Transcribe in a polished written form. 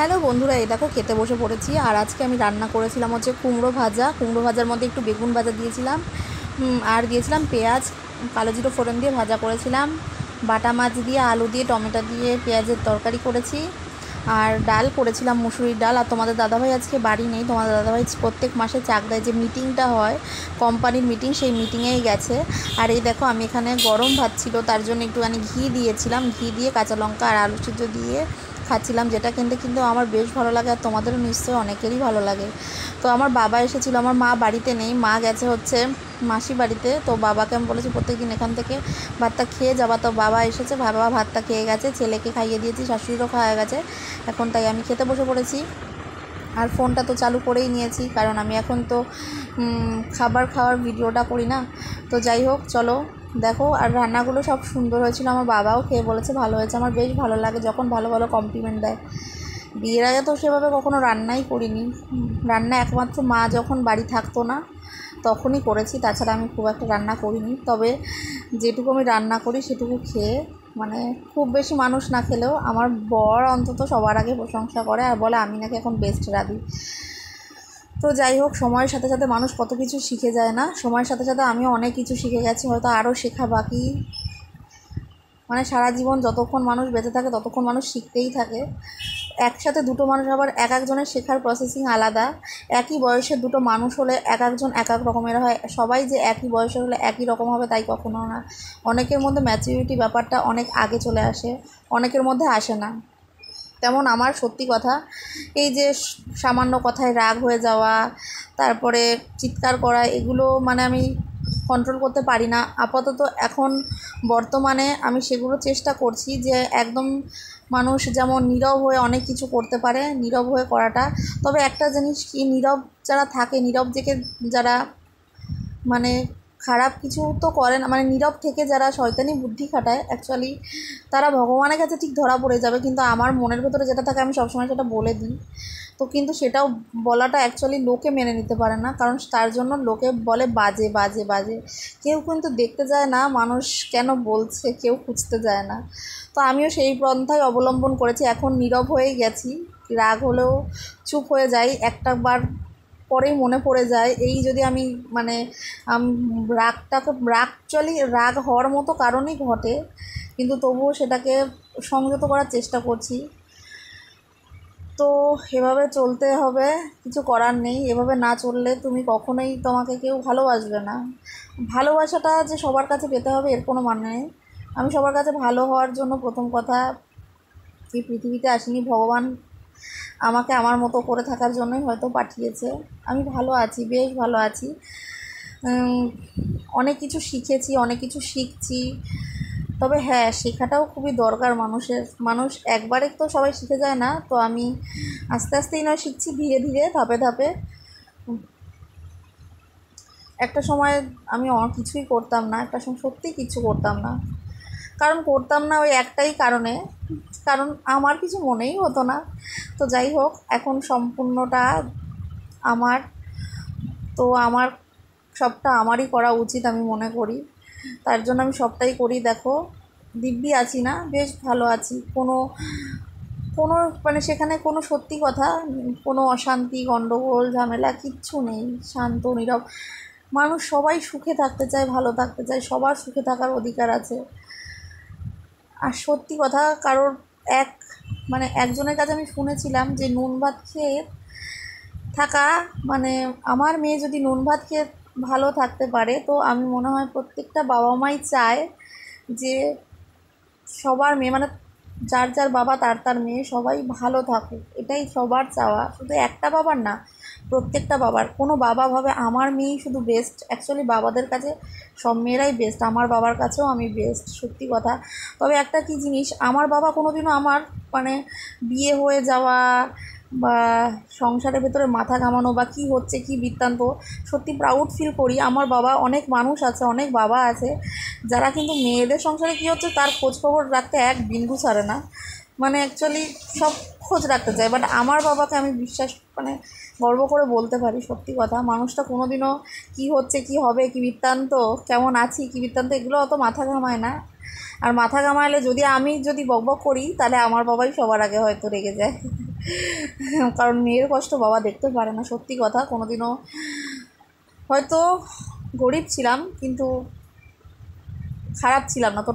Hello বন্ধুরা, এই দেখো খেতে বসে পড়েছি। আর আজকে আমি রান্না করেছিলাম হচ্ছে কুমড়ো ভাজা। কুমড়ো ভাজার মধ্যে একটু বেগুন ভাজা দিয়েছিলাম, আর দিয়েছিলাম পেঁয়াজ, কালো জিরো ফোড়ন দিয়ে ভাজা করেছিলাম। বাটা মাছ দিয়ে, আলু দিয়ে, টমেটো দিয়ে পেঁয়াজের তরকারি করেছি। আর ডাল করেছিলাম, মুসুরির ডাল। আর তোমাদের দাদাভাই আজকে বাড়ি নেই। তোমাদের দাদাভাই প্রত্যেক মাসে চাকদায় যে মিটিংটা হয়, কোম্পানির মিটিং, সেই মিটিংয়েই গেছে। আর এই দেখো আমি এখানে গরম ভাত ছিল, তার জন্য একটুখানি ঘি দিয়েছিলাম। ঘি দিয়ে কাঁচা লঙ্কা আর আলু সিদ্ধ দিয়ে খাচ্ছিলাম, যেটা কিন্তু আমার বেশ ভালো লাগে। আর তোমাদেরও নিশ্চয়ই অনেকেরই ভালো লাগে। তো আমার বাবা এসেছিলো, আমার মা বাড়িতে নেই, মা গেছে হচ্ছে মাসি বাড়িতে। তো বাবাকে আমি বলেছি প্রত্যেকদিন এখান থেকে ভাতটা খেয়ে যাবা। তো বাবা এসেছে, বাবা ভাতটা খেয়ে গেছে, ছেলেকে খাইয়ে দিয়েছি, শাশুড়িরও খাওয়া গেছে। এখন তাই আমি খেতে বসে পড়েছি। আর ফোনটা তো চালু করেই নিয়েছি, কারণ আমি এখন তো খাবার খাওয়ার ভিডিওটা করি না। তো যাই হোক, চলো দেখো। আর রান্নাগুলো সব সুন্দর হয়েছিল, আমার বাবাও খেয়ে বলেছে ভালো হয়েছে। আমার বেশ ভালো লাগে যখন ভালো ভালো কমপ্লিমেন্ট দেয়। বিয়ের আগে তো সেভাবে কখনো রান্নাই করিনি। রান্না একমাত্র মা যখন বাড়ি থাকতো না তখনই করেছি, তাছাড়া আমি খুব একটা রান্না করিনি। তবে যেটুকু আমি রান্না করি সেটুকু খেয়ে, মানে খুব বেশি মানুষ না খেলেও আমার বর অন্তত সবার আগে প্রশংসা করে আর বলে আমি নাকি এখন বেস্ট রাঁধি। তো যাই হোক, সময়ের সাথে সাথে মানুষ কত কিছু শিখে যায় না। সময়ের সাথে সাথে আমিও অনেক কিছু শিখে গেছি, হয়তো আরও শেখা বাকি। মানে সারা জীবন যতক্ষণ মানুষ বেঁচে থাকে ততক্ষণ মানুষ শিখতেই থাকে। একসাথে দুটো মানুষ, আবার এক একজনের শেখার প্রসেসিং আলাদা। একই বয়সের দুটো মানুষ হলে এক একজন এক এক রকমের হয়। সবাই যে একই বয়সের হলে একই রকম হবে তাই কখনো না। অনেকের মধ্যে ম্যাচুরিটি ব্যাপারটা অনেক আগে চলে আসে, অনেকের মধ্যে আসে না। তেমন আমার সত্যি কথা, এই যে সামান্য কথায় রাগ হয়ে যাওয়া, তারপরে চিৎকার করা, এগুলো মানে আমি কন্ট্রোল করতে পারি না আপাতত। এখন বর্তমানে আমি সেগুলো চেষ্টা করছি যে একদম মানুষ যেমন নীরব হয়ে অনেক কিছু করতে পারে, নীরব হয়ে করাটা। তবে একটা জিনিস কি, নীরব যারা থাকে, নীরব থেকে যারা মানে খারাপ কিছু তো করে না, মানে নীরব থেকে যারা শয়তানি বুদ্ধি খাটায়, অ্যাকচুয়ালি তারা ভগবানের কাছে ঠিক ধরা পড়ে যাবে। কিন্তু আমার মনের ভেতরে যেটা থাকে আমি সবসময় সেটা বলে দিই। তো কিন্তু সেটাও বলাটা অ্যাকচুয়ালি লোকে মেনে নিতে পারে না, কারণ তার জন্য লোকে বলে বাজে বাজে বাজে। কেউ কিন্তু দেখতে যায় না মানুষ কেন বলছে, কেউ খুঁজতে যায় না। তো আমিও সেই পন্থাই অবলম্বন করেছি, এখন নীরব হয়ে গেছি। রাগ হলেও চুপ হয়ে যাই, একটা বার পরেই মনে পড়ে যায়। এই যদি আমি মানে রাগটাকে, অ্যাকচুয়ালি রাগ হওয়ার মতো কারণেই ঘটে, কিন্তু তবুও সেটাকে সংযত করার চেষ্টা করছি। তো এভাবে চলতে হবে, কিছু করার নেই। এভাবে না চললে তুমি কখনোই, তোমাকে কেউ ভালোবাসবে না। ভালোবাসাটা যে সবার কাছে পেতে হবে এর কোনো মানে নেই। আমি সবার কাছে ভালো হওয়ার জন্য প্রথম কথা এই পৃথিবীতে আসিনি, ভগবান আমাকে আমার মতো করে থাকার জন্যই হয়তো পাঠিয়েছে। আমি ভালো আছি, বেশ ভালো আছি। অনেক কিছু শিখেছি, অনেক কিছু শিখছি। তবে হ্যাঁ, শেখাটাও খুবই দরকার মানুষের। মানুষ একবারে তো সবাই শিখে যায় না। তো আমি আস্তে আস্তেই নয় শিখছি, ধীরে ধীরে, ধাপে ধাপে। একটা সময় আমি কিছুই করতাম না, একটা সময় সত্যিই কিছু করতাম না। কারণ করতাম না ওই একটাই কারণে, কারণ আমার কিছু মনেই হতো না। তো যাই হোক, এখন সম্পূর্ণটা আমার। তো আমার সবটা আমারই করা উচিত আমি মনে করি, তার জন্য আমি সবটাই করি। দেখো, দিব্যি আছি না, বেশ ভালো আছি। কোনো কোনো মানে সেখানে কোনো, সত্যি কথা, কোনো অশান্তি, গণ্ডগোল, ঝামেলা কিচ্ছু নেই। শান্ত নীরব মানুষ, সবাই সুখে থাকতে চায়, ভালো থাকতে চায়, সবার সুখে থাকার অধিকার আছে। আর সত্যি কথা, কারোর এক মানে একজনের কাছে আমি শুনেছিলাম যে নুন ভাত খেয়ে থাকা, মানে আমার মেয়ে যদি নুন ভাত খেয়ে ভালো থাকতে পারে, তো আমি মনে হয় প্রত্যেকটা বাবা মাই চায় যে সবার মেয়ে, মানে যার যার বাবা তার তার মেয়ে সবাই ভালো থাকুক, এটাই সবার চাওয়া। শুধু একটা বাবার না, প্রত্যেকটা বাবার। কোনো বাবা ভাবে আমার মেয়েই শুধু বেস্ট, অ্যাকচুয়ালি বাবাদের কাছে সব মেয়েরাই বেস্ট। আমার বাবার কাছেও আমি বেস্ট, সত্যি কথা। তবে একটা কি জিনিস, আমার বাবা কোনোদিনও আমার মানে বিয়ে হয়ে যাওয়া বা সংসারের ভেতরে মাথা ঘামানো বা কী হচ্ছে কী বৃত্তান্ত, সত্যি প্রাউড ফিল করি। আমার বাবা, অনেক মানুষ আছে, অনেক বাবা আছে যারা কিন্তু মেয়েদের সংসারে কী হচ্ছে তার খোঁজখবর রাখতে এক বিন্দু ছাড়ে না, মানে অ্যাকচুয়ালি সব খোঁজ রাখতে চায়। বাট আমার বাবাকে আমি বিশ্বাস, মানে গর্ব করে বলতে পারি, সত্যি কথা, মানুষটা কোনো দিনও কী হচ্ছে কী হবে কী বৃত্তান্ত, কেমন আছি কী বৃত্তান্ত, এগুলো অত মাথা ঘামায় না। আর মাথা ঘামাইলে যদি আমি বকবক করি তাহলে আমার বাবাই সবার আগে হয়তো রেগে যায়। কারণ মেয়ের কষ্ট বাবা দেখতে পারে না, সত্যি কথা। কোনোদিনও হয়তো গরিব ছিলাম কিন্তু খারাপ ছিলাম না তো।